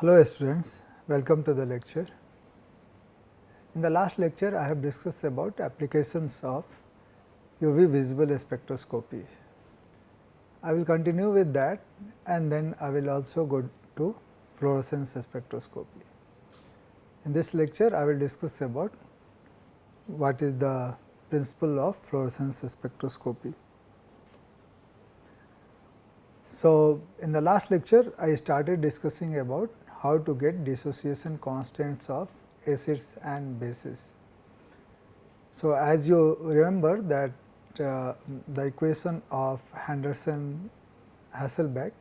Hello students, welcome to the lecture. In the last lecture I have discussed about applications of UV visible spectroscopy. I will continue with that and then I will also go to fluorescence spectroscopy. In this lecture I will discuss about what is the principle of fluorescence spectroscopy. So, in the last lecture I started discussing about how to get dissociation constants of acids and bases. So, as you remember that the equation of Henderson-Hasselbalch,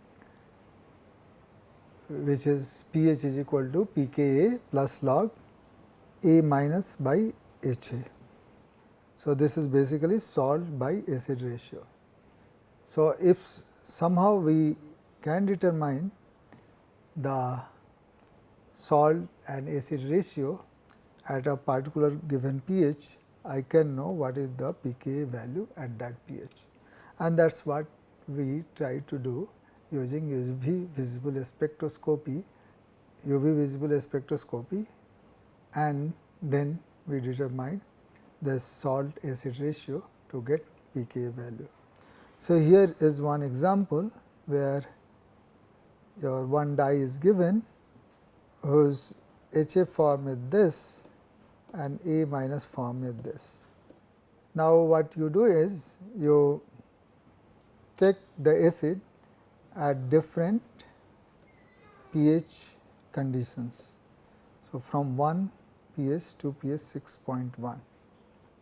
which is pH is equal to pKa plus log A minus by HA. So, this is basically salt by acid ratio. So, if somehow we can determine the salt and acid ratio at a particular given pH, I can know what is the pKa value at that pH, and that is what we try to do using UV visible spectroscopy, and then we determine the salt acid ratio to get pKa value. So, here is one example where your one dye is given whose HA form is this and A minus form is this. Now, what you do is you take the acid at different pH conditions. So, from 1 pH to pH 6.1,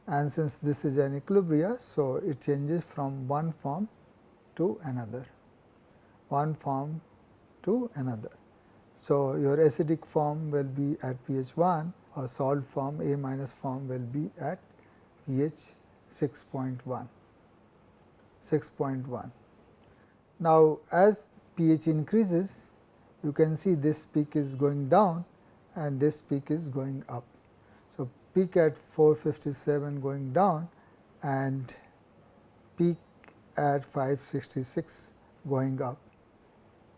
and since this is an equilibria, so it changes from one form to another, So, your acidic form will be at pH 1 or salt form A minus form will be at pH 6.1. Now, as pH increases, you can see this peak is going down and this peak is going up. So, peak at 457 going down and peak at 566 going up.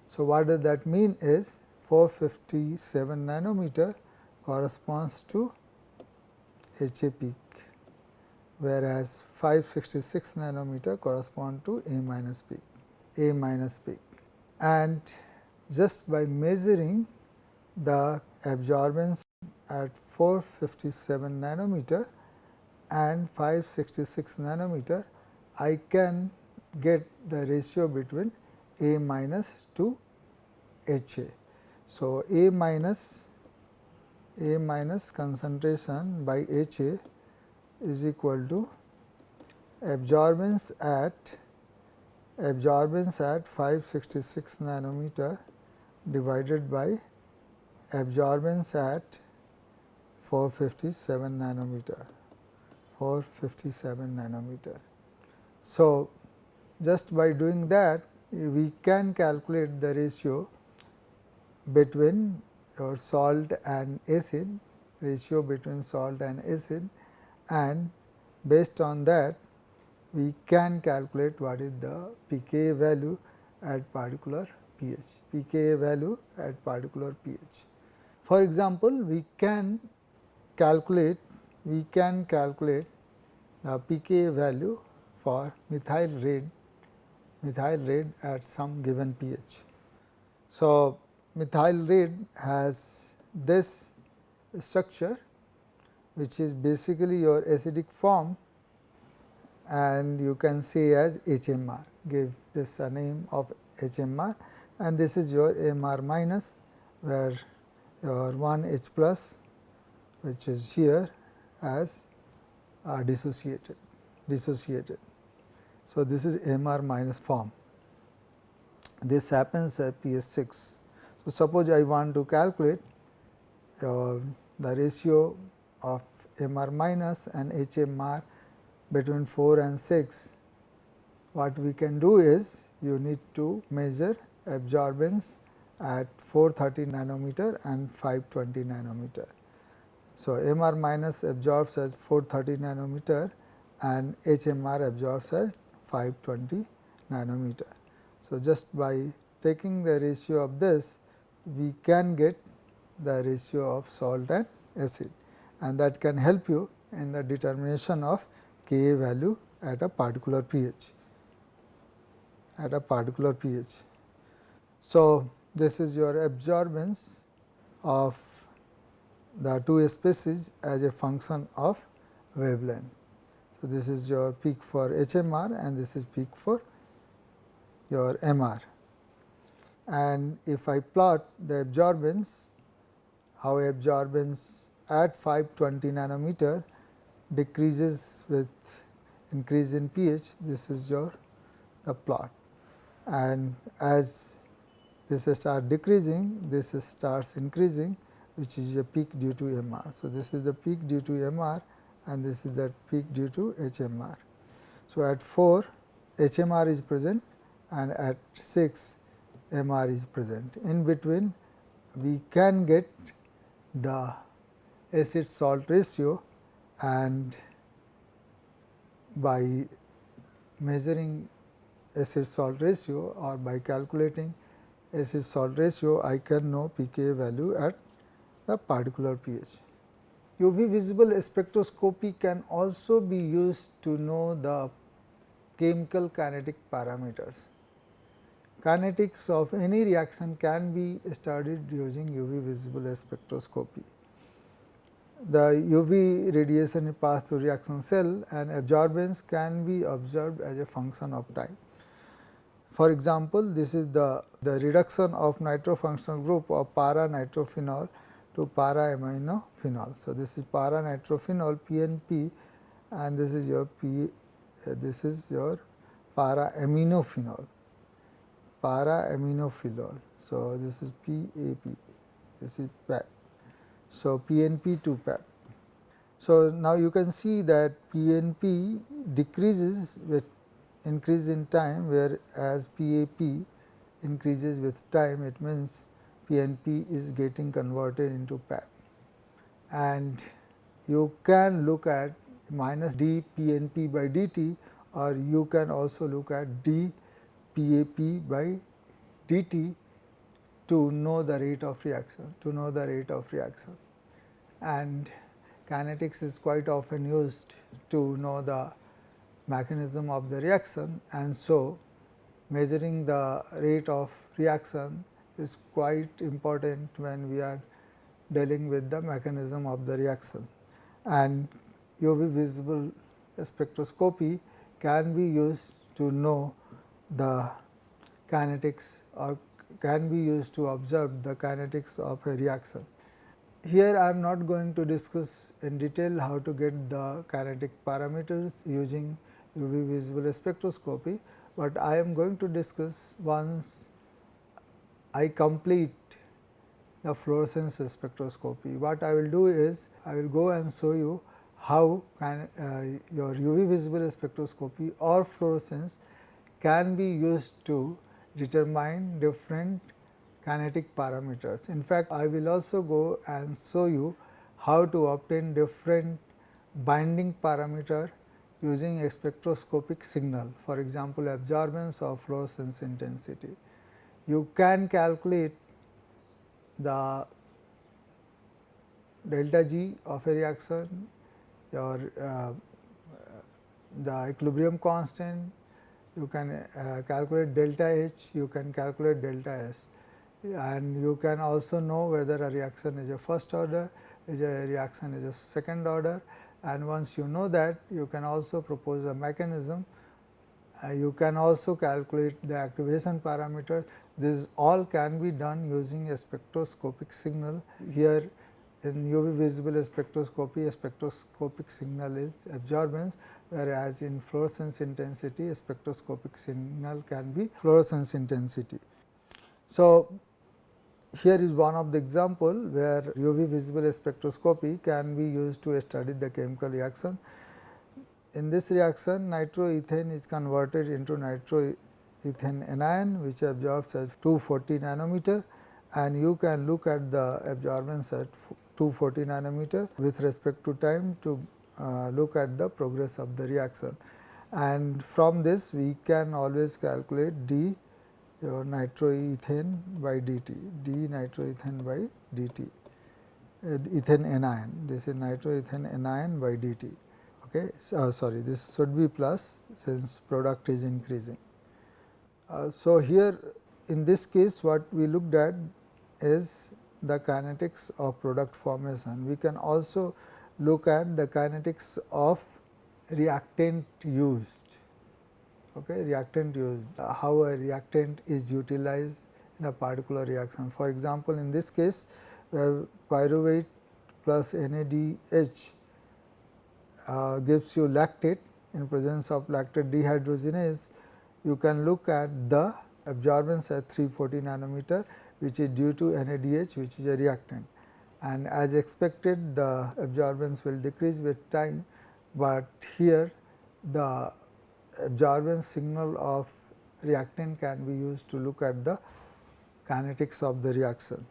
So, what does that mean is 457 nanometer corresponds to HA peak, whereas 566 nanometer correspond to A minus peak. And just by measuring the absorbance at 457 nanometer and 566 nanometer, I can get the ratio between A minus to HA. So, A minus concentration by HA is equal to absorbance at 566 nanometer divided by absorbance at 457 nanometer. So, just by doing that we can calculate the ratio between your salt and acid, and based on that we can calculate what is the pKa value at particular pH. For example, we can calculate the pKa value for methyl red at some given pH. So, methyl red has this structure which is basically your acidic form, and you can say as HMR, give this a name of HMR, and this is your MR minus, where your 1 H plus which is here as dissociated. So, this is MR minus form. This happens at pH 6. So, suppose I want to calculate the ratio of MR minus and HMR between 4 and 6. What we can do is you need to measure absorbance at 430 nanometer and 520 nanometer. So, MR minus absorbs at 430 nanometer and HMR absorbs at 520 nanometer. So, just by taking the ratio of this, we can get the ratio of salt and acid, and that can help you in the determination of Ka value at a particular pH. So, this is your absorbance of the two species as a function of wavelength. So, this is your peak for HMR and this is peak for your MR. And if I plot the absorbance, how absorbance at 520 nanometer decreases with increase in pH, this is your the plot, and as this starts decreasing, this starts increasing, which is a peak due to MR. So, this is the peak due to MR and this is the peak due to HMR. So, at 4 HMR is present and at 6 MR is present. In between we can get the acid salt ratio, and by measuring acid salt ratio or by calculating acid salt ratio, I can know pKa value at the particular pH. UV visible spectroscopy can also be used to know the chemical kinetic parameters. Kinetics of any reaction can be studied using UV visible spectroscopy. The UV radiation passed through reaction cell and absorbance can be observed as a function of time. For example, this is the reduction of nitrofunctional group of para-nitrophenol to para-aminophenol. So, this is para-nitrophenol PNP and this is your para-aminophenol. So, this is PAP, this is PAP. So, PNP to PAP. So, now you can see that PNP decreases with increase in time, whereas PAP increases with time. It means PNP is getting converted into PAP, and you can look at minus d PNP by dt, or you can also look at d PAP by dt to know the rate of reaction, and kinetics is quite often used to know the mechanism of the reaction, and so measuring the rate of reaction is quite important when we are dealing with the mechanism of the reaction. And UV visible spectroscopy can be used to know the kinetics, or can be used to observe the kinetics of a reaction. Here I am not going to discuss in detail how to get the kinetic parameters using UV visible spectroscopy, but I am going to discuss once I complete the fluorescence spectroscopy. What I will do is, I will go and show you how your UV visible spectroscopy or fluorescence can be used to determine different kinetic parameters. In fact, I will also go and show you how to obtain different binding parameter using a spectroscopic signal, for example, absorbance or fluorescence intensity. You can calculate the delta G of a reaction, your the equilibrium constant, you can calculate delta H, you can calculate delta S, and you can also know whether a reaction is a first order, is a reaction is a second order, and once you know that, you can also propose a mechanism. You can also calculate the activation parameter. This all can be done using a spectroscopic signal. Here in UV visible spectroscopy, a spectroscopic signal is absorbance, whereas in fluorescence intensity, a spectroscopic signal can be fluorescence intensity. So, here is one of the example where UV visible spectroscopy can be used to study the chemical reaction. In this reaction, nitroethane is converted into nitroethane anion, which absorbs at 240 nanometer, and you can look at the absorbance at 240 nanometer with respect to time to look at the progress of the reaction. And from this we can always calculate d your nitroethane by dt, d nitroethane by dt, ethane anion, this is nitroethane anion by dt. Okay. So, sorry, this should be plus since product is increasing. So, here in this case what we looked at is the kinetics of product formation. We can also look at the kinetics of reactant used, okay, reactant used, how a reactant is utilized in a particular reaction. For example, in this case pyruvate plus NADH gives you lactate. In presence of lactate dehydrogenase, you can look at the absorbance at 340 nanometer, which is due to NADH, which is a reactant, and as expected the absorbance will decrease with time, but here the absorbance signal of reactant can be used to look at the kinetics of the reaction,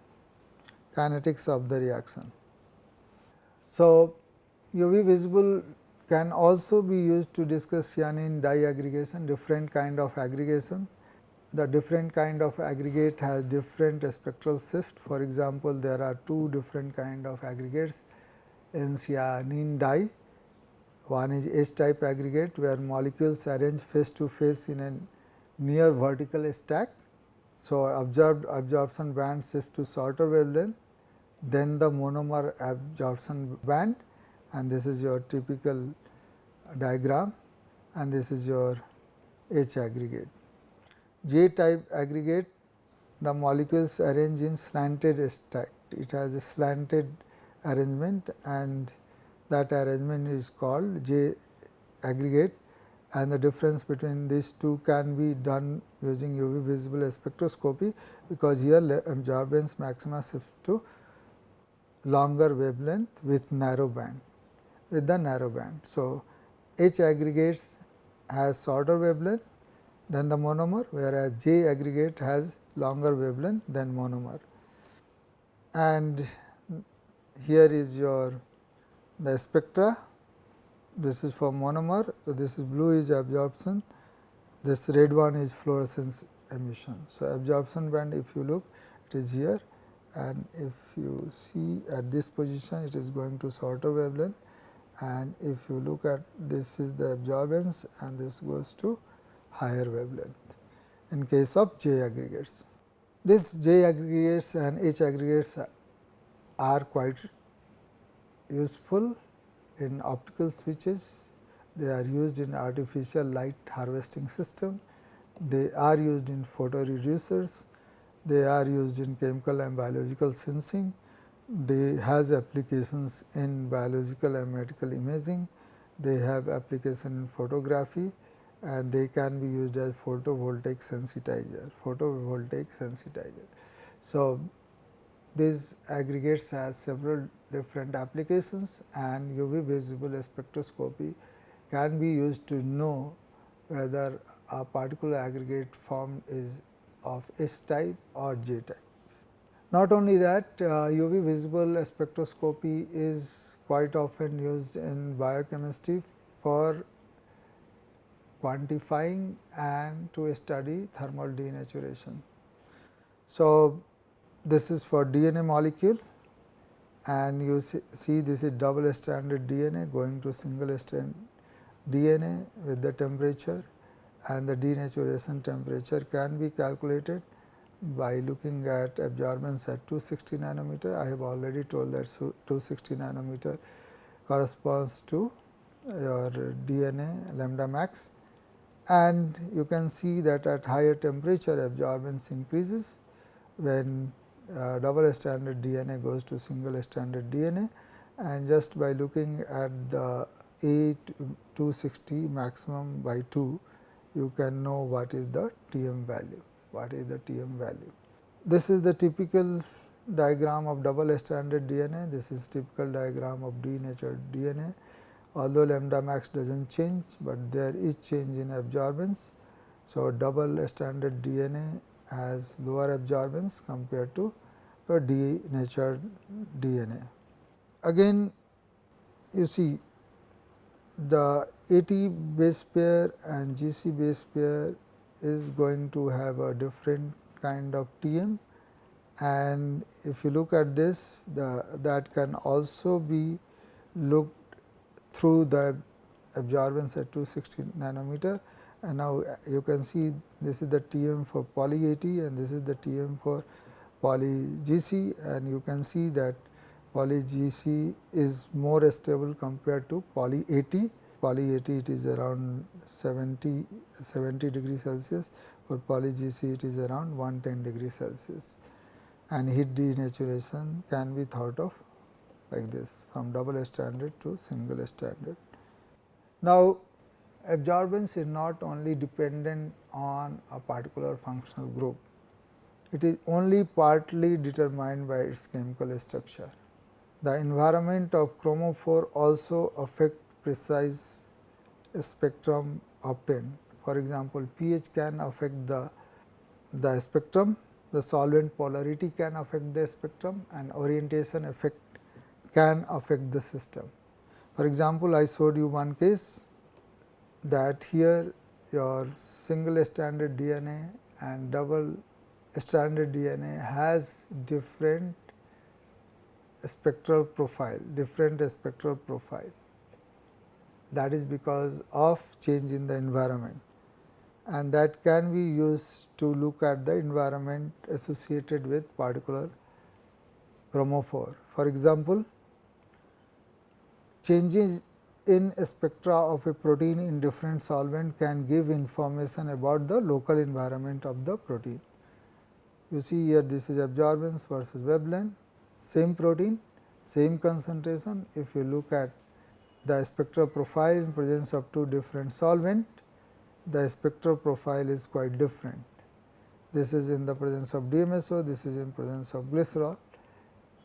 kinetics of the reaction. So, UV visible can also be used to discuss cyanine diaggregation, different kind of aggregation. The different kind of aggregate has different spectral shift. For example, there are two different kind of aggregates in cyanine dye. One is H type aggregate, where molecules arrange face to face in a near vertical stack. So, absorption band shift to shorter wavelength, then the monomer absorption band, and this is your typical diagram, and this is your H aggregate. J type aggregate, the molecules arrange in slanted stack. It has a slanted arrangement, and that arrangement is called J aggregate, and the difference between these two can be done using UV visible spectroscopy, because here absorbance maxima shift to longer wavelength with narrow band, with the narrow band. So, H aggregates has shorter wavelength than the monomer, whereas J aggregate has longer wavelength than monomer. And here is your the spectra. This is for monomer. So, this is blue is absorption, this red one is fluorescence emission. So, absorption band, if you look, it is here, and if you see at this position, it is going to shorter wavelength, and if you look at this is the absorbance, and this goes to higher wavelength in case of J aggregates. This J aggregates and H aggregates are quite useful in optical switches. They are used in artificial light harvesting system, they are used in photoreducers, they are used in chemical and biological sensing, they has applications in biological and medical imaging, they have application in photography, and they can be used as photovoltaic sensitizer, So, these aggregates has several different applications, and UV visible spectroscopy can be used to know whether a particular aggregate form is of S type or J type. Not only that, UV visible spectroscopy is quite often used in biochemistry for quantifying and to study thermal denaturation. So, this is for DNA molecule, and you see this is double stranded DNA going to single strand DNA with the temperature, and the denaturation temperature can be calculated by looking at absorbance at 260 nanometer. I have already told that 260 nanometer corresponds to your DNA lambda max, and you can see that at higher temperature absorbance increases when double stranded DNA goes to single stranded DNA, and just by looking at the 260 maximum by 2, you can know what is the Tm value, This is the typical diagram of double stranded DNA, this is typical diagram of denatured DNA. Although lambda max does not change, but there is change in absorbance. So, double stranded DNA has lower absorbance compared to a denatured DNA. Again, you see the AT base pair and GC base pair is going to have a different kind of TM, and if you look at this, that can also be looked through the absorbance at 260 nanometer, and now you can see this is the TM for poly AT and this is the TM for poly GC, and you can see that poly GC is more stable compared to poly AT. Poly AT it is around 70 degrees Celsius, for poly GC it is around 110 degrees Celsius, and heat denaturation can be thought of like this, from double standard to single standard. Now, absorbance is not only dependent on a particular functional group, it is only partly determined by its chemical structure. The environment of chromophore also affect precise spectrum obtained. For example, pH can affect the spectrum, the solvent polarity can affect the spectrum, and orientation effect can affect the system. For example, I showed you one case that here your single stranded DNA and double stranded DNA has different spectral profile, that is because of change in the environment, and that can be used to look at the environment associated with particular chromophore. For example, changes in spectra of a protein in different solvent can give information about the local environment of the protein. You see here, this is absorbance versus wavelength, same protein, same concentration. If you look at the spectral profile in presence of two different solvent, the spectral profile is quite different. This is in the presence of DMSO, this is in presence of glycerol,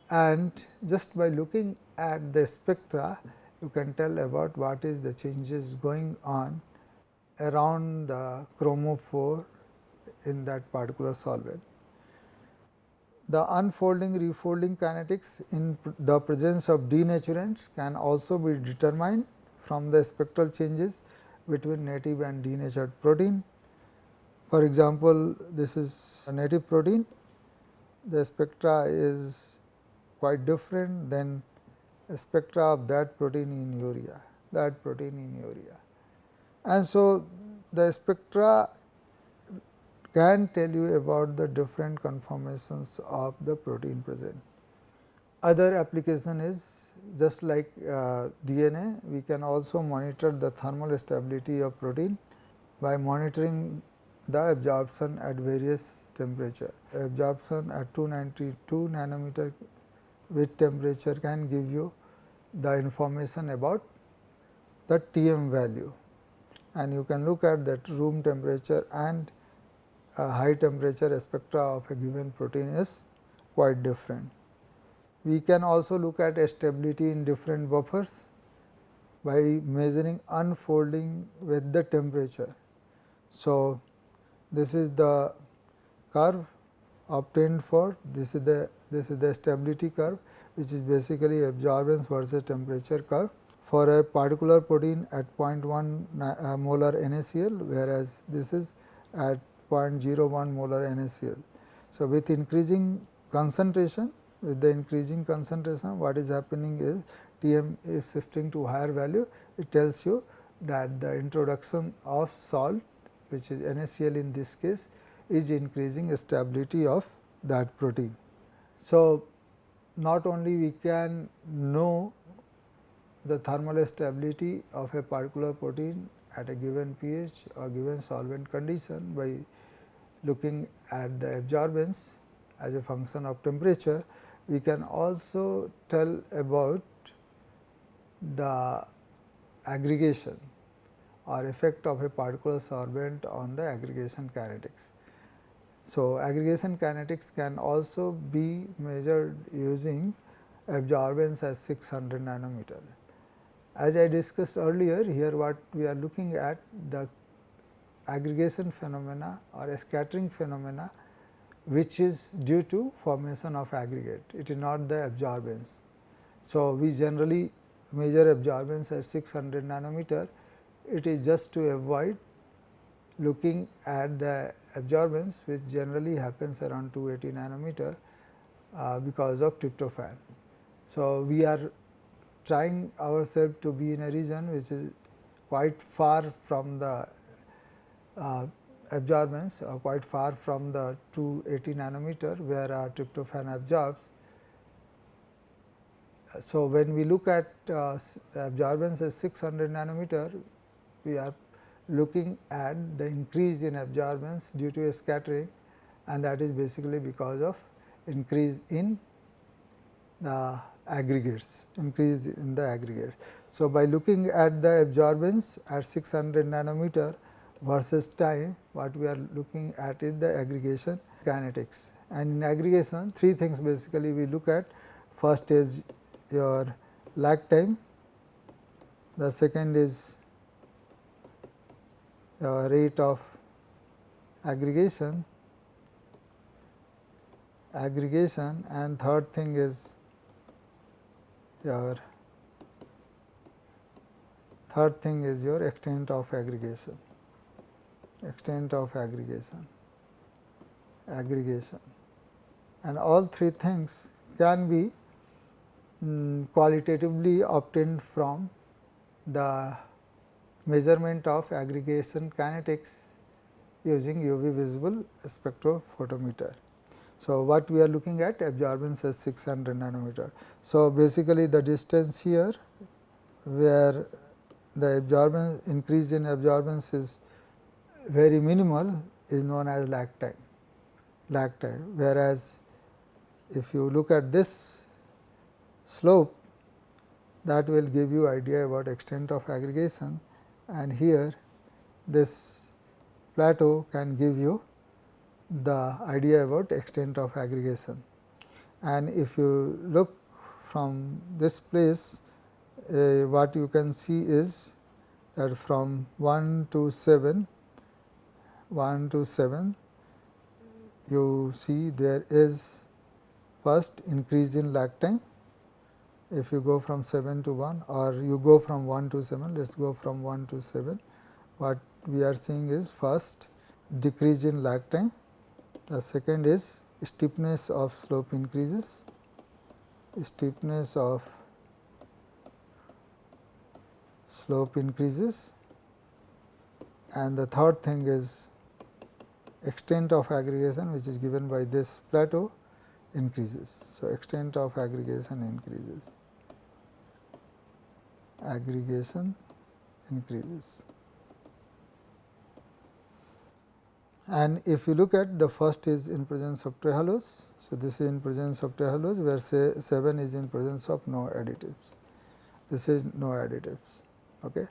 and just by looking at the spectra, you can tell about what is the changes going on around the chromophore in that particular solvent. The unfolding refolding kinetics in the presence of denaturants can also be determined from the spectral changes between native and denatured protein. For example, this is a native protein, the spectra is quite different than spectra of that protein in urea, and so the spectra can tell you about the different conformations of the protein present. Other application is just like DNA, we can also monitor the thermal stability of protein by monitoring the absorption at various temperature. Absorption at 292 nanometer with temperature can give you the information about the TM value, and you can look at that room temperature and high temperature spectra of a given protein is quite different. We can also look at stability in different buffers by measuring unfolding with the temperature. So, this is the curve obtained for this is the stability curve, which is basically absorbance versus temperature curve for a particular protein at 0.1 molar NaCl, whereas this is at 0.01 molar NaCl. So, with increasing concentration, what is happening is Tm is shifting to higher value. It tells you that the introduction of salt, which is NaCl in this case, is increasing stability of that protein. So, not only we can know the thermal stability of a particular protein at a given pH or given solvent condition by looking at the absorbance as a function of temperature, we can also tell about the aggregation or effect of a particular solvent on the aggregation kinetics. So, aggregation kinetics can also be measured using absorbance as 600 nanometer. As I discussed earlier, here what we are looking at the aggregation phenomena or a scattering phenomena, which is due to formation of aggregate, it is not the absorbance. So, we generally measure absorbance as 600 nanometer, it is just to avoid looking at the absorbance, which generally happens around 280 nanometer because of tryptophan. So, we are trying ourselves to be in a region which is quite far from the absorbance, quite far from the 280 nanometer where tryptophan absorbs. So, when we look at absorbance as 600 nanometer, we are looking at the increase in absorbance due to a scattering, and that is basically because of increase in the aggregates, increase in the aggregates. So, by looking at the absorbance at 600 nanometer versus time, what we are looking at is the aggregation kinetics. And in aggregation, three things basically we look at. First is your lag time, the second is your rate of aggregation, and third thing is your extent of aggregation, and all three things can be qualitatively obtained from the measurement of aggregation kinetics using UV visible spectrophotometer. So, what we are looking at absorbance as 600 nanometer. So, basically the distance here where the absorbance increase in absorbance is very minimal is known as lag time, whereas if you look at this slope, that will give you idea about extent of aggregation, and here this plateau can give you the idea about extent of aggregation. And if you look from this place, what you can see is that from 1 to 7, you see there is first increase in lag time. If you go from 7 to 1, or you go from 1 to 7, let us go from 1 to 7, what we are seeing is first decrease in lag time. The second is steepness of slope increases, and the third thing is extent of aggregation, which is given by this plateau, increases. So, extent of aggregation increases. And if you look at the first is in presence of trehalose. So, this is in presence of trehalose, where say 7 is in presence of no additives. This is no additives. Okay.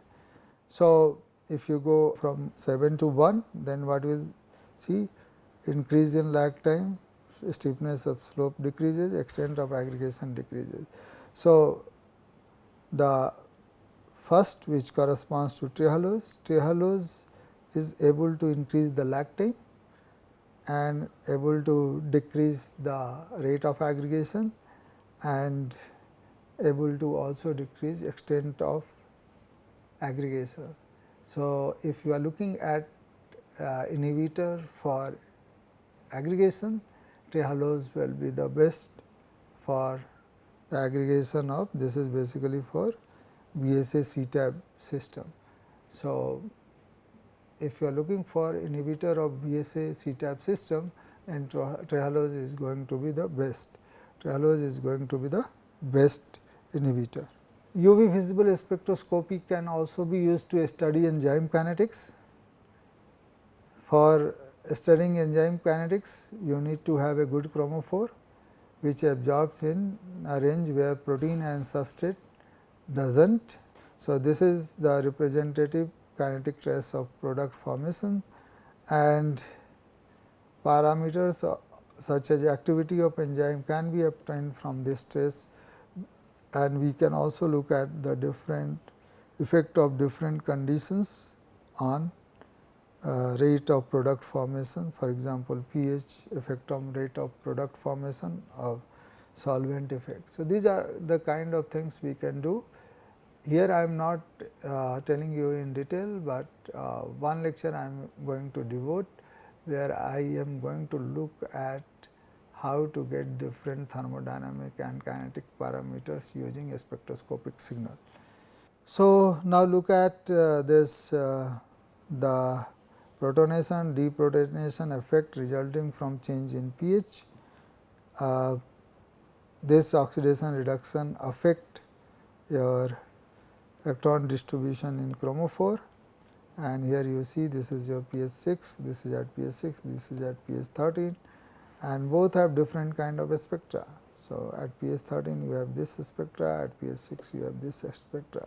So, if you go from 7 to 1, then what we will see? Increase in lag time, steepness of slope decreases, extent of aggregation decreases. So, the first, which corresponds to trehalose is able to increase the lag time and able to decrease the rate of aggregation and able to also decrease extent of aggregation. So, if you are looking at inhibitor for aggregation, trehalose will be the best for the aggregation of, this is basically for BSA CTAB system. So, if you are looking for inhibitor of BSA CTAB system, and trehalose is going to be the best. Inhibitor. UV visible spectroscopy can also be used to study enzyme kinetics. For studying enzyme kinetics, you need to have a good chromophore, which absorbs in a range where protein and substrate does not. So, this is the representative kinetic trace of product formation, and parameters such as activity of enzyme can be obtained from this trace, and we can also look at the different effect of different conditions on rate of product formation. For example, pH effect on rate of product formation, of solvent effect. So, these are the kind of things we can do Here I am not telling you in detail, but one lecture I am going to devote where I am going to look at how to get different thermodynamic and kinetic parameters using a spectroscopic signal. So, now look at this the protonation deprotonation effect resulting from change in pH. This oxidation reduction affect your electron distribution in chromophore, and here you see this is your pH 6, this is at pH 6, this is at pH 13, and both have different kind of spectra. So, at pH 13 you have this spectra, at pH 6 you have this spectra.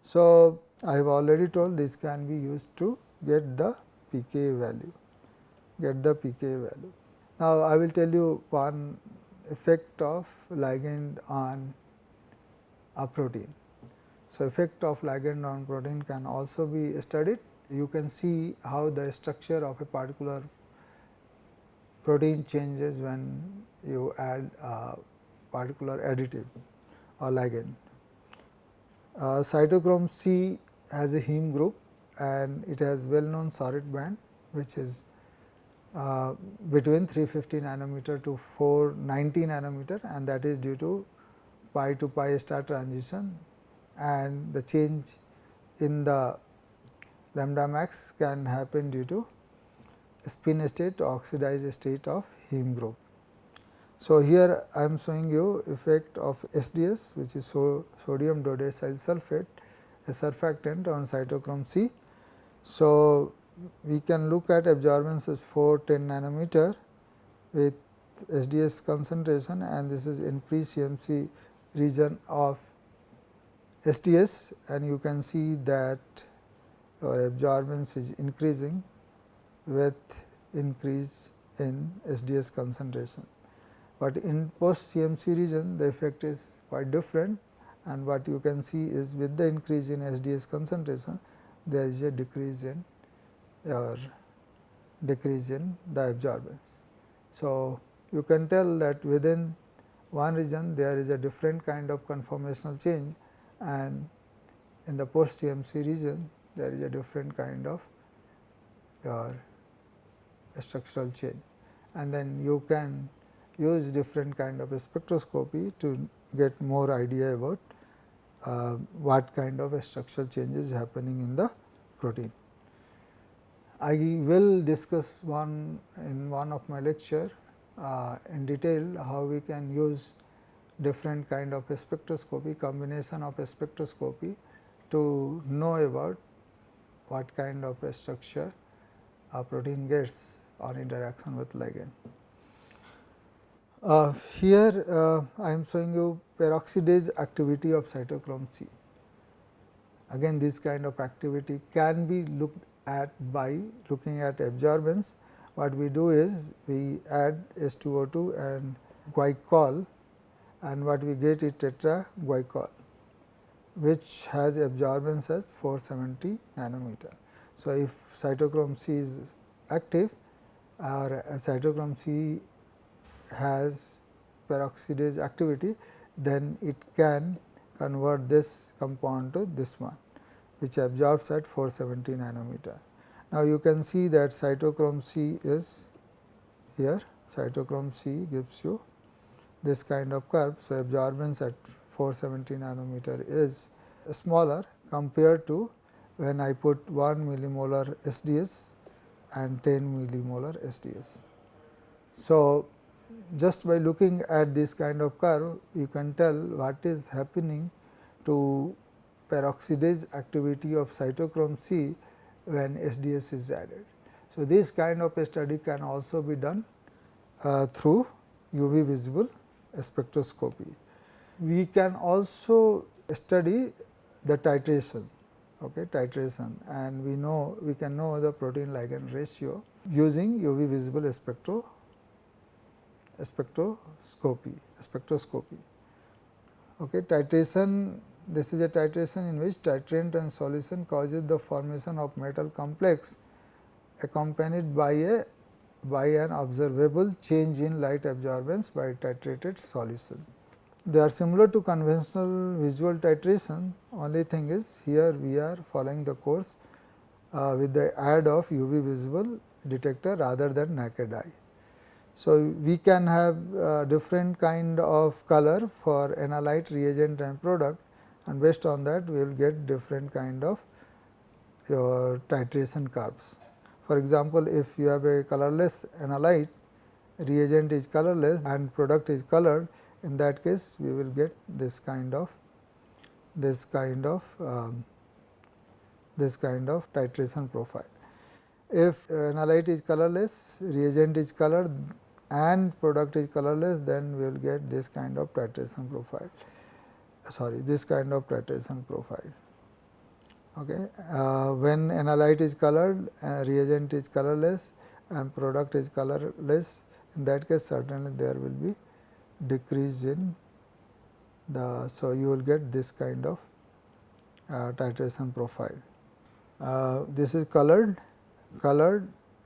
So, I have already told this can be used to get the pKa value. Now, I will tell you one effect of ligand on a protein. So, effect of ligand on protein can also be studied. You can see how the structure of a particular protein changes when you add a particular additive or ligand. Cytochrome C has a heme group and it has well known solid band which is between 350 nanometer to 490 nanometer, and that is due to pi to pi star transition, and the change in the lambda max can happen due to spin state to oxidized state of heme group. So, here I am showing you effect of SDS, which is sodium dodecyl sulphate, a surfactant on cytochrome C. So, we can look at absorbance as 410 nanometer with SDS concentration, and this is in pre-CMC region of SDS, and you can see that your absorbance is increasing with increase in SDS concentration. But in post CMC region the effect is quite different, and what you can see is with the increase in SDS concentration there is a decrease in the absorbance. So, you can tell that within one region there is a different kind of conformational change, and in the post CMC region there is a different kind of structural change, and then you can use different kind of spectroscopy to get more idea about what kind of structural changes happening in the protein. I will discuss in one of my lecture in detail how we can use different kind of spectroscopy, combination of spectroscopy to know about what kind of a structure a protein gets on interaction with ligand. Here I am showing you peroxidase activity of cytochrome C. Again this kind of activity can be looked at by looking at absorbance. What we do is we add H2O2 and glycol, and what we get is tetraglycol, which has absorbance as 470 nanometer. So, if cytochrome C is active or cytochrome C has peroxidase activity, then it can convert this compound to this one, which absorbs at 470 nanometer. Now, you can see that cytochrome C is here, cytochrome C gives you this kind of curve. So, absorbance at 470 nanometer is smaller compared to when I put 1 millimolar SDS and 10 millimolar SDS. So, just by looking at this kind of curve, you can tell what is happening to peroxidase activity of cytochrome C when SDS is added. So, this kind of a study can also be done through UV visible spectroscopy. We can also study the titration, and we can know the protein ligand ratio using UV visible spectroscopy. Titration, this is a titration in which titrant and solution causes the formation of metal complex accompanied by an observable change in light absorbance by titrated solution. they are similar to conventional visual titration, only thing is here we are following the course with the add of UV visible detector rather than naked eye. So, we can have different kind of color for analyte, reagent and product, and based on that we will get different kind of your titration curves. For example, if you have a colorless analyte, reagent is colorless and product is colored, in that case we will get this kind of titration profile. If analyte is colorless, reagent is colored and product is colorless, then we will get this kind of titration profile, this kind of titration profile. Okay. When analyte is colored, reagent is colorless and product is colorless, in that case certainly there will be decrease in the, so you will get this kind of titration profile. This is colored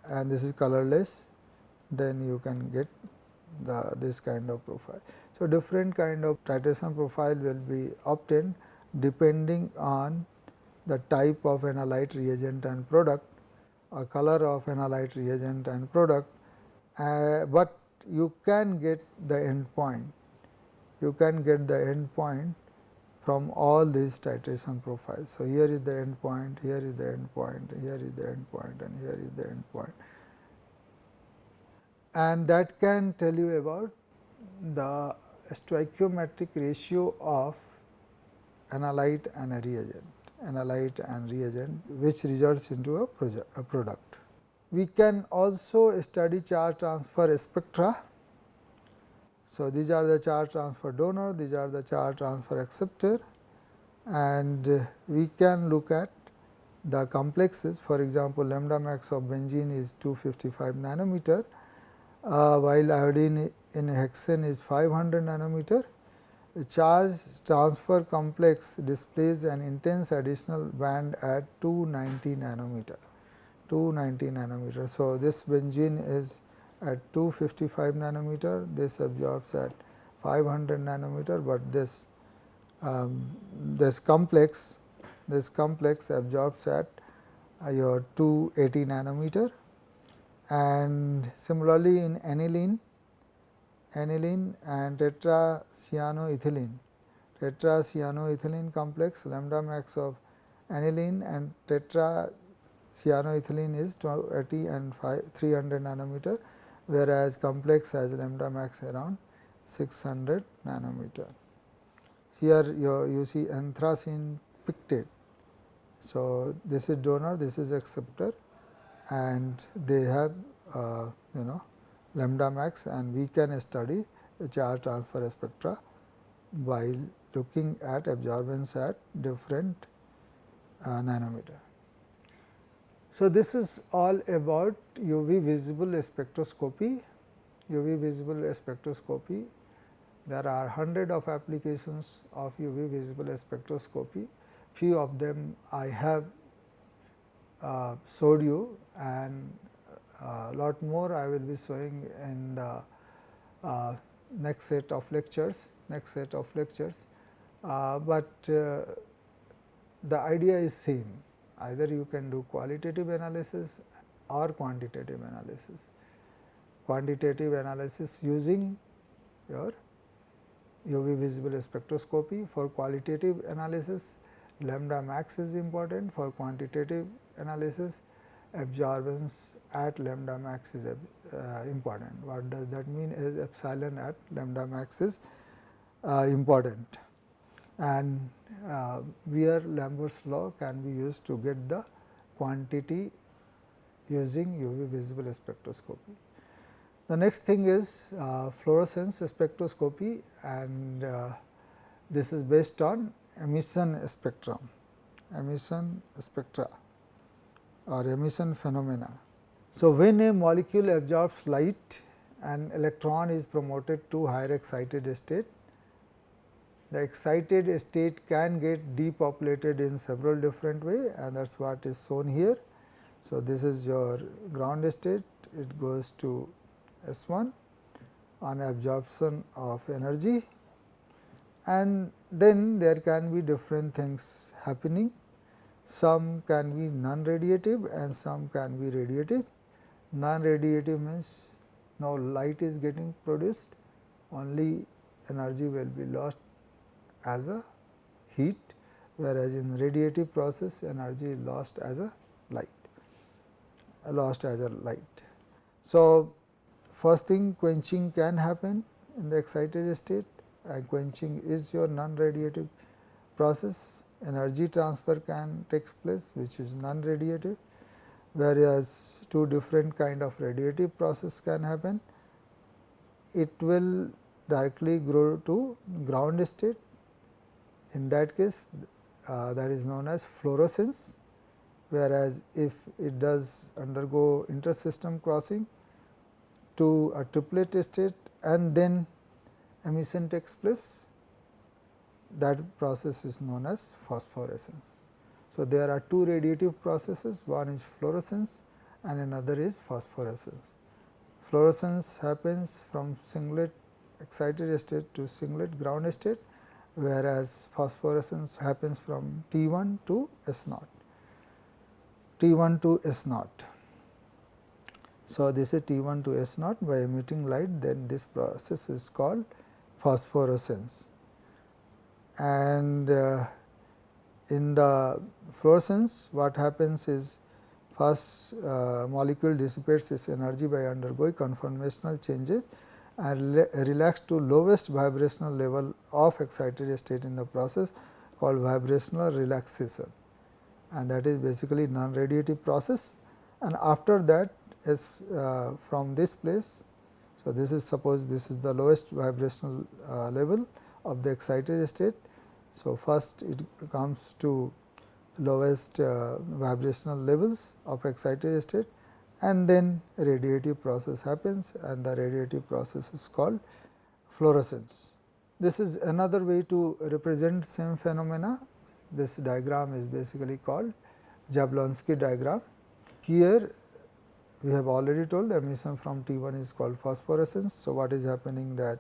and this is colorless, then you can get this kind of profile. So, different kind of titration profile will be obtained depending on the type of analyte, reagent and product, or color of analyte, reagent and product, but you can get the end point. You can get the end point from all these titration profiles. So, here is the end point, here is the end point, here is the end point and here is the end point. And that can tell you about the stoichiometric ratio of analyte and a reagent, which results into a product. We can also study charge transfer spectra. So, these are the charge transfer donor, these are the charge transfer acceptor, and we can look at the complexes. For example, lambda max of benzene is 255 nanometer, while iodine in hexane is 500 nanometer. The charge transfer complex displays an intense additional band at 290 nanometer. So, this benzene is at 255 nanometer, this absorbs at 500 nanometer, but this complex absorbs at your 280 nanometer. And similarly, in aniline and tetracyanoethylene complex, lambda max of aniline and tetracyanoethylene is 280 and 300 nanometer, whereas complex has lambda max around 600 nanometer. Here you see anthracene pictate. So, this is donor, this is acceptor, and they have lambda max, and we can study the charge transfer spectra by looking at absorbance at different nanometer. So, this is all about UV visible spectroscopy. UV visible spectroscopy, there are hundred of applications of UV visible spectroscopy. Few of them I have showed you, and lot more I will be showing in the next set of lectures. But the idea is same, either you can do qualitative analysis or quantitative analysis. Quantitative analysis using your UV visible spectroscopy. For qualitative analysis, lambda max is important. For quantitative analysis, absorbance at lambda max is important. What does that mean is epsilon at lambda max is important, and Beer-Lambert's law can be used to get the quantity using UV visible spectroscopy. The next thing is fluorescence spectroscopy, and this is based on emission spectra or emission phenomena. So, when a molecule absorbs light, an electron is promoted to higher excited state. The excited state can get depopulated in several different ways, and that is what is shown here. So, this is your ground state, it goes to S1 on absorption of energy, and then there can be different things happening. Some can be non-radiative and some can be radiative. Non-radiative means no light is getting produced, only energy will be lost as a heat, whereas in radiative process energy is lost as a light, So, first thing, quenching can happen in the excited state, and quenching is your non-radiative process. Energy transfer can takes place, which is non-radiative, whereas two different kind of radiative process can happen. It will directly grow to ground state. In that case, that is known as fluorescence, whereas if it does undergo intersystem crossing to a triplet state and then emission takes place, that process is known as phosphorescence. So, there are two radiative processes, one is fluorescence and another is phosphorescence. Fluorescence happens from singlet excited state to singlet ground state, whereas phosphorescence happens from T1 to S0. T1 to S0. So, this is T1 to S0 by emitting light, then this process is called phosphorescence. And in the fluorescence, what happens is, first molecule dissipates its energy by undergoing conformational changes and relax to lowest vibrational level of excited state in the process, called vibrational relaxation, and that is basically non-radiative process. And after that is from this place. So, this is, suppose this is the lowest vibrational level of the excited state. So, first it comes to lowest vibrational levels of excited state, and then radiative process happens, and the radiative process is called fluorescence. This is another way to represent same phenomena. This diagram is basically called Jablonski diagram. Here we have already told the emission from T1 is called phosphorescence. So, what is happening that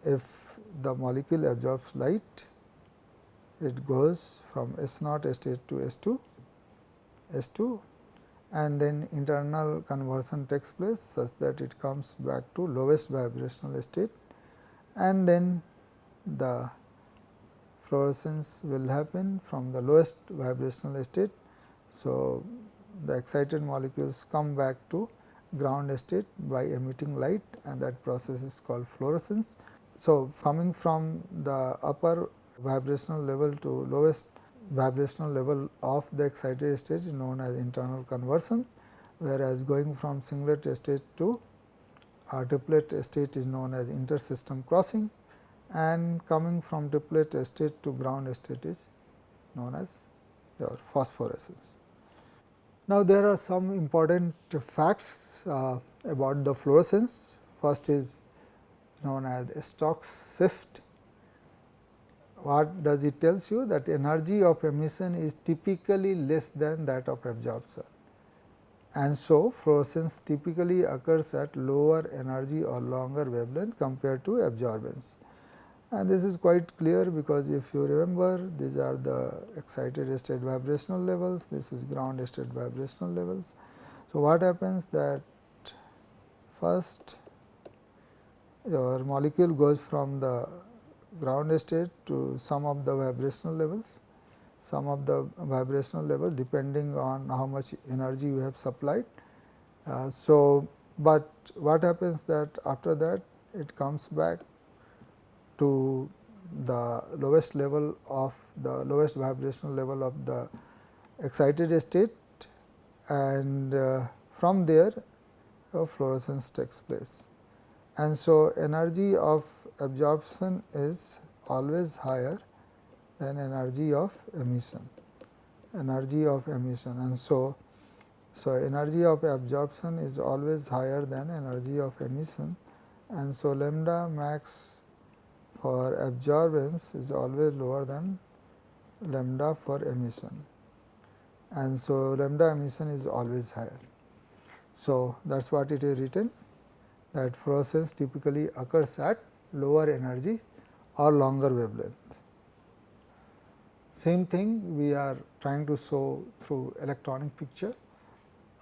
if the molecule absorbs light, it goes from S0 state to S2, and then internal conversion takes place such that it comes back to lowest vibrational state, and then the fluorescence will happen from the lowest vibrational state. So, the excited molecules come back to ground state by emitting light, and that process is called fluorescence. So, coming from the upper vibrational level to lowest vibrational level of the excited state is known as internal conversion, whereas going from singlet state to triplet state is known as intersystem crossing, and coming from triplet state to ground state is known as your phosphorescence. Now, there are some important facts about the fluorescence. First is known as Stokes shift. What does it tells you? That energy of emission is typically less than that of absorption, and so fluorescence typically occurs at lower energy or longer wavelength compared to absorbance. And this is quite clear, because if you remember, these are the excited state vibrational levels, this is ground state vibrational levels. So, what happens that first your molecule goes from the ground state to some of the vibrational levels, depending on how much energy you have supplied. But what happens that after that it comes back to the lowest level of the lowest vibrational level of the excited state, and from there fluorescence takes place. And so, energy of absorption is always higher than energy of emission, and so energy of absorption is always higher than energy of emission, and so lambda max for absorbance is always lower than lambda for emission, and so lambda emission is always higher. So, that is what it is written, that fluorescence typically occurs at lower energy or longer wavelength. Same thing we are trying to show through electronic picture.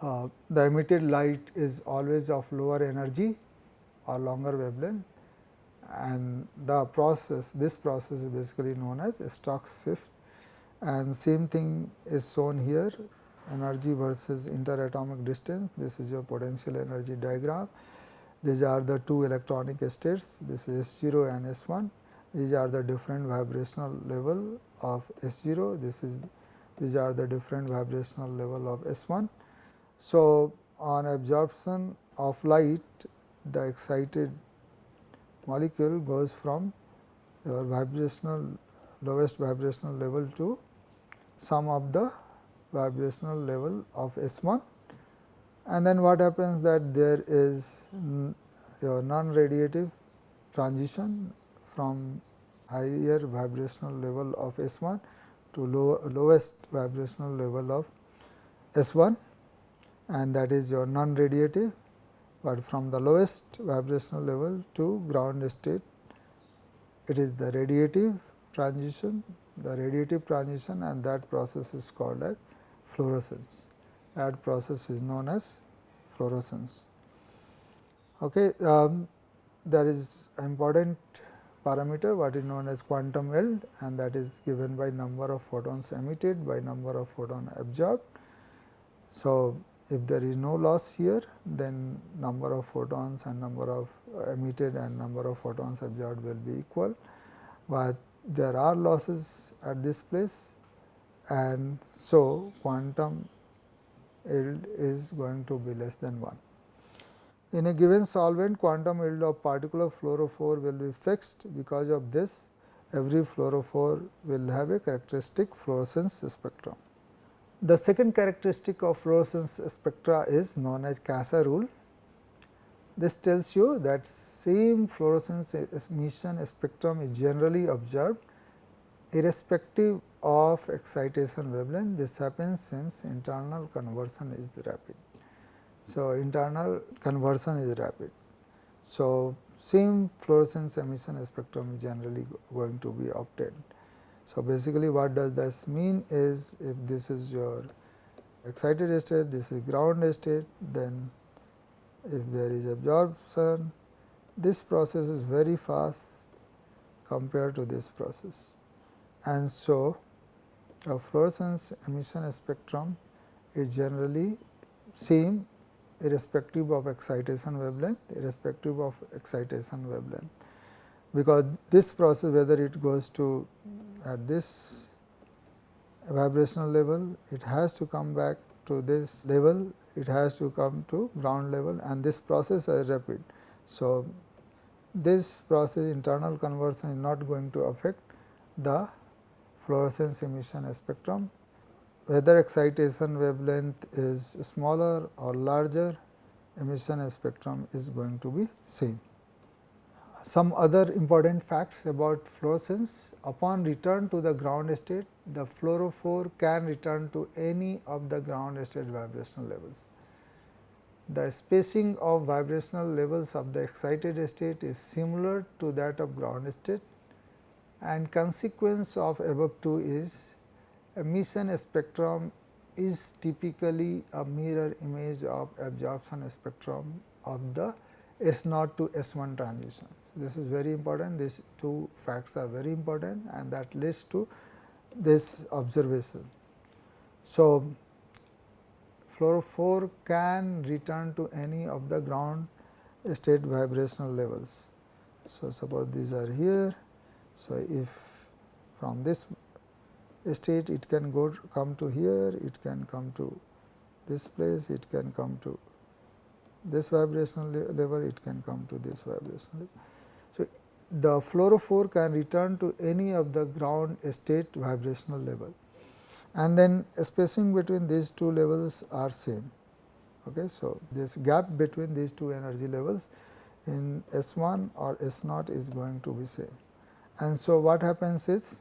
The emitted light is always of lower energy or longer wavelength, and the process, this process is basically known as Stokes shift, and same thing is shown here, energy versus interatomic distance. This is your potential energy diagram. These are the two electronic states, this is S0 and S1. These are the different vibrational level of S0, these are the different vibrational level of S1. So, on absorption of light, the excited molecule goes from your lowest vibrational level to some of the vibrational level of S1, and then what happens that there is your non-radiative transition from higher vibrational level of S1 to lowest vibrational level of S1, and that is your non-radiative, but from the lowest vibrational level to ground state, it is the radiative transition, and that process is called as fluorescence. That process is known as fluorescence. Okay, there is an important parameter what is known as quantum yield, and that is given by number of photons emitted by number of photon absorbed. So, if there is no loss here, then number of photons and number of emitted and number of photons absorbed will be equal, but there are losses at this place, and so quantum yield is going to be less than 1. In a given solvent, quantum yield of particular fluorophore will be fixed. Because of this, every fluorophore will have a characteristic fluorescence spectrum. The second characteristic of fluorescence spectra is known as Casa rule. This tells you that same fluorescence emission spectrum is generally observed irrespective of excitation wavelength. This happens since internal conversion is rapid. So, internal conversion is rapid. So, same fluorescence emission spectrum is generally going to be obtained. So, basically what does this mean is, if this is your excited state, this is ground state, then if there is absorption, this process is very fast compared to this process. And so, a fluorescence emission spectrum is generally same irrespective of excitation wavelength, because this process, whether it goes to at this vibrational level, it has to come back to this level, it has to come to ground level, and this process is rapid. So, this process, internal conversion, is not going to affect the fluorescence emission spectrum. Whether excitation wavelength is smaller or larger, emission spectrum is going to be same. Some other important facts about fluorescence: upon return to the ground state, the fluorophore can return to any of the ground state vibrational levels. The spacing of vibrational levels of the excited state is similar to that of ground state, and consequence of above two is emission spectrum is typically a mirror image of absorption spectrum of the S0 to S1 transition. So, this is very important, these two facts are very important, and that leads to this observation. So, fluorophore can return to any of the ground state vibrational levels. So, suppose these are here. So, if from this state it can come to here, it can come to this place, it can come to this vibrational level, it can come to this vibrational level. So, the fluorophore can return to any of the ground state vibrational level, and then spacing between these two levels are same. Okay. So, this gap between these two energy levels in S1 or S0 is going to be same, and so what happens is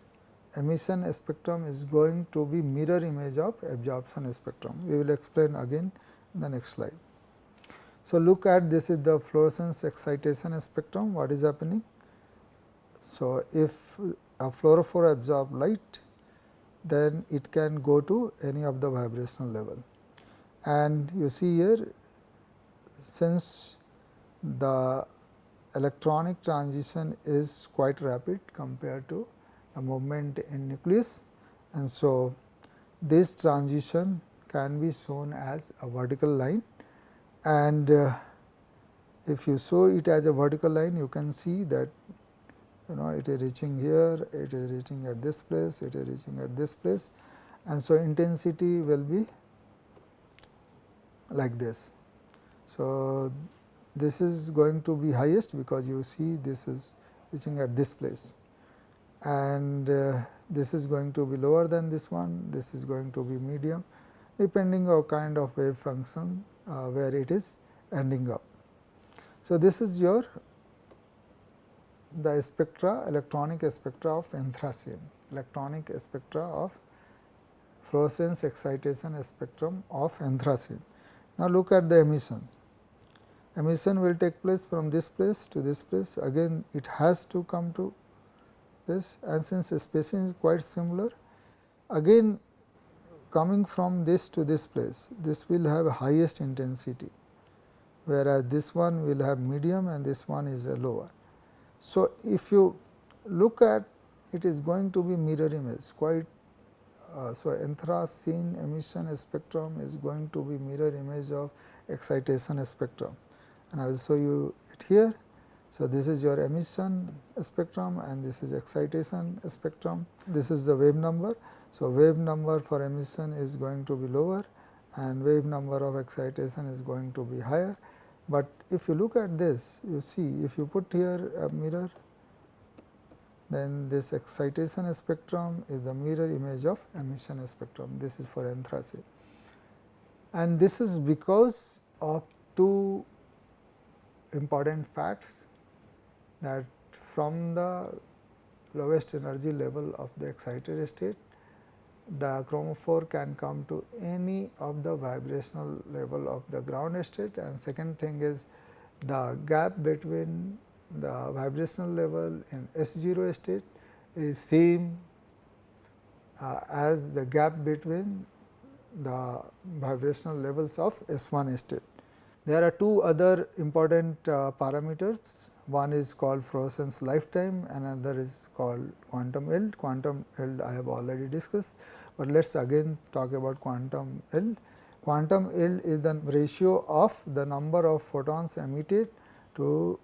emission spectrum is going to be mirror image of absorption spectrum. We will explain again in the next slide. So, look at this is the fluorescence excitation spectrum. What is happening? So, if a fluorophore absorb light, then it can go to any of the vibrational level. And you see here, since the electronic transition is quite rapid compared to the movement in nucleus, and so this transition can be shown as a vertical line. And if you show it as a vertical line, you can see that it is reaching here, it is reaching at this place, it is reaching at this place, and so intensity will be like this. So, this is going to be highest because you see this is reaching at this place, and this is going to be lower than this one, this is going to be medium, depending on kind of wave function where it is ending up. So, this is your the spectra, electronic spectra of anthracene, electronic spectra of fluorescence excitation spectrum of anthracene. Now, look at the emission. Emission will take place from this place to this place, again it has to come to this, and since the spacing is quite similar, again coming from this to this place, this will have highest intensity, whereas this one will have medium and this one is a lower. So, if you look at it, is going to be mirror image quite. So, anthracene emission spectrum is going to be mirror image of excitation spectrum, and I will show you it here. So, this is your emission spectrum and this is excitation spectrum. This is the wave number. So, wave number for emission is going to be lower and wave number of excitation is going to be higher. But if you look at this, you see if you put here a mirror, then this excitation spectrum is the mirror image of emission spectrum. This is for anthracene, and this is because of two important facts, that from the lowest energy level of the excited state, the chromophore can come to any of the vibrational level of the ground state, and second thing is the gap between the vibrational level in S0 state is same as the gap between the vibrational levels of S1 state. There are two other important parameters. One is called fluorescence lifetime, another is called quantum yield. Quantum yield I have already discussed, but let us again talk about quantum yield. Quantum yield is the ratio of the number of photons emitted to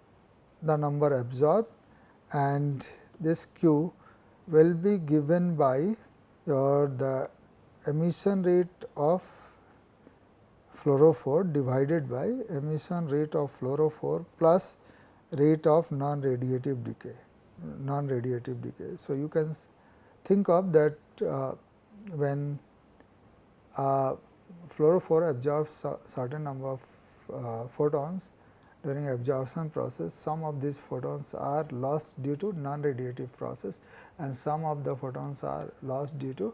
the number absorbed, and this Q will be given by the emission rate of fluorophore divided by emission rate of fluorophore plus rate of non-radiative decay. So, you can think of that when fluorophore absorbs certain number of photons during absorption process, some of these photons are lost due to non-radiative process and some of the photons are lost due to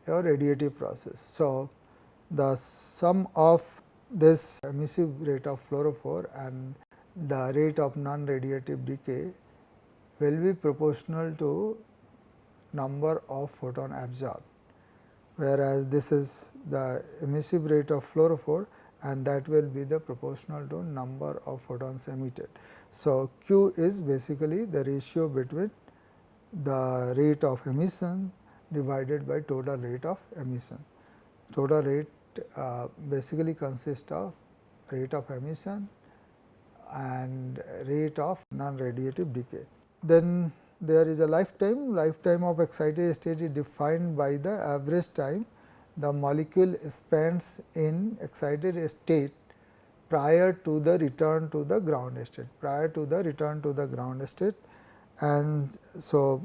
a radiative process. So, the sum of this emissive rate of fluorophore and the rate of non-radiative decay will be proportional to number of photon absorbed, whereas this is the emissive rate of fluorophore and that will be the proportional to number of photons emitted. So, Q is basically the ratio between the rate of emission divided by total rate of emission. Total rate basically consists of rate of emission and rate of non-radiative decay. Then there is a lifetime of excited state is defined by the average time the molecule spends in excited state prior to the return to the ground state, and so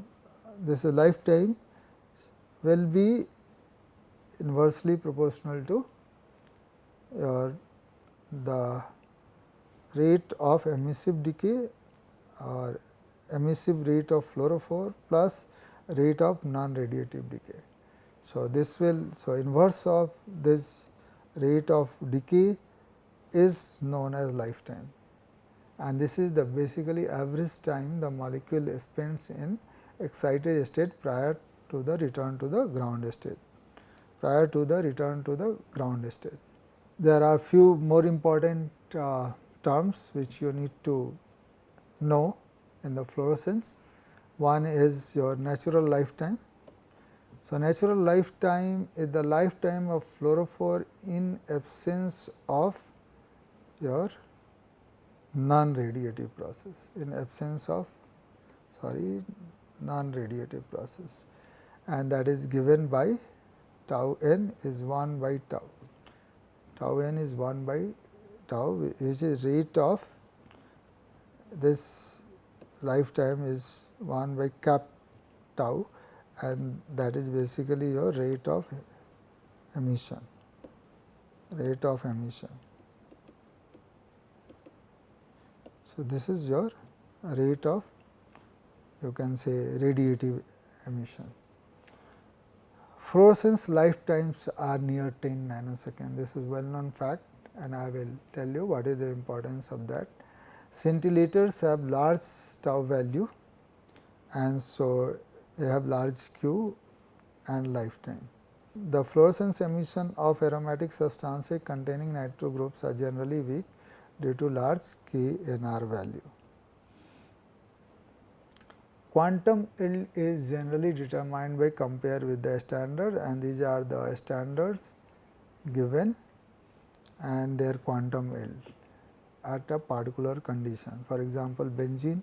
this lifetime will be inversely proportional to the rate of emissive decay or emissive rate of fluorophore plus rate of non-radiative decay. So, this will inverse of this rate of decay is known as lifetime, and this is the basically average time the molecule spends in excited state prior to the return to the ground state. There are few more important terms which you need to know in the fluorescence. One is your natural lifetime. So, natural lifetime is the lifetime of fluorophore in absence of your non-radiative process, non-radiative process, and that is given by tau n is 1 by tau. Tau n is 1 by tau, which is rate of this lifetime is 1 by cap tau, and that is basically your rate of emission. So, this is your rate of, you can say, radiative emission. Fluorescence lifetimes are near 10 nanoseconds. This is well known fact, and I will tell you what is the importance of that. Scintillators have large tau value, and so they have large Q and lifetime. The fluorescence emission of aromatic substances containing nitro groups are generally weak due to large KNR value. Quantum yield is generally determined by compare with the standard, and these are the standards given and their quantum yield at a particular condition. For example, benzene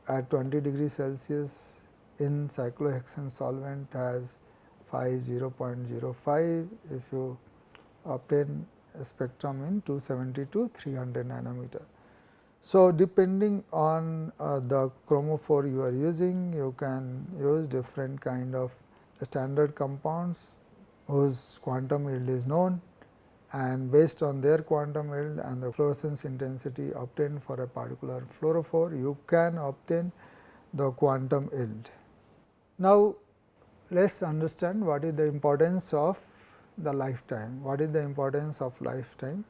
at 20 degrees Celsius in cyclohexane solvent has phi 0.05 if you obtain a spectrum in 270 to 300 nanometer. So, depending on the chromophore you are using, you can use different kind of standard compounds whose quantum yield is known, and based on their quantum yield and the fluorescence intensity obtained for a particular fluorophore, you can obtain the quantum yield. Now, let us understand what is the importance of the lifetime. What is the importance of lifetime?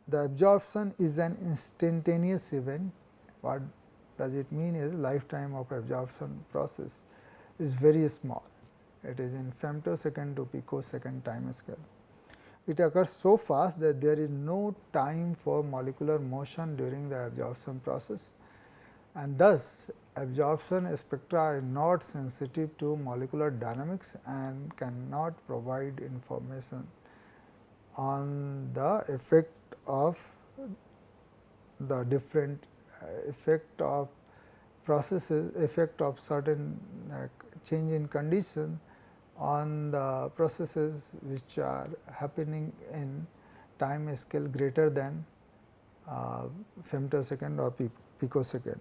The absorption is an instantaneous event. What does it mean is lifetime of absorption process is very small. It is in femtosecond to picosecond time scale. It occurs so fast that there is no time for molecular motion during the absorption process, and thus absorption spectra are not sensitive to molecular dynamics and cannot provide information on the effect of the different effect of processes, effect of certain change in condition on the processes which are happening in time scale greater than femtosecond or picosecond.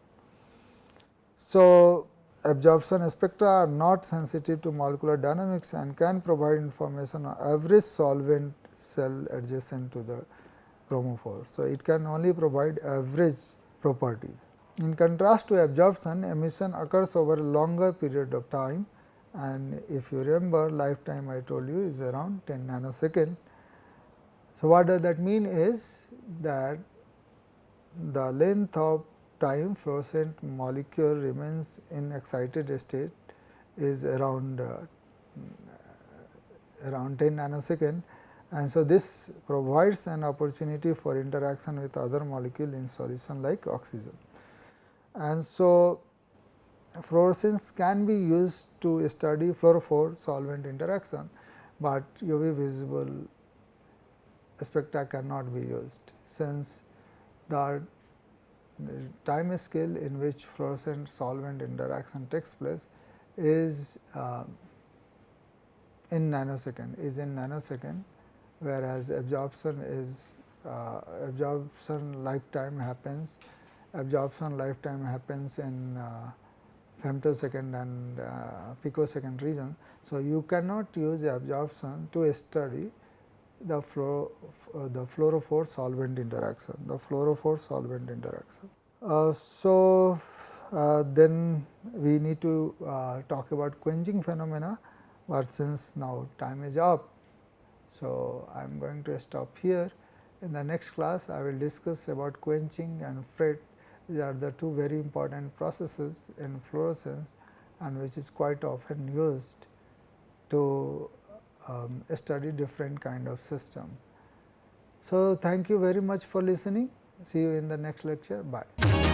So, absorption spectra are not sensitive to molecular dynamics and can provide information on average solvent cell adjacent to the chromophore. So, it can only provide average property. In contrast to absorption, emission occurs over a longer period of time, and if you remember, lifetime I told you is around 10 nanosecond. So, what does that mean is that the length of time fluorescent molecule remains in excited state is around 10 nanosecond, and so this provides an opportunity for interaction with other molecule in solution like oxygen. And so, fluorescence can be used to study fluorophore solvent interaction, but UV visible spectra cannot be used, since the time scale in which fluorescent solvent interaction takes place is in nanosecond, whereas absorption lifetime happens in femtosecond and picosecond region. So, you cannot use absorption to study the fluorophore solvent interaction, then we need to talk about quenching phenomena, but since now time is up, so I am going to stop here In the next class, I will discuss about quenching and fret. These are the two very important processes in fluorescence and which is quite often used to study different kind of system. So, thank you very much for listening. See you in the next lecture. Bye.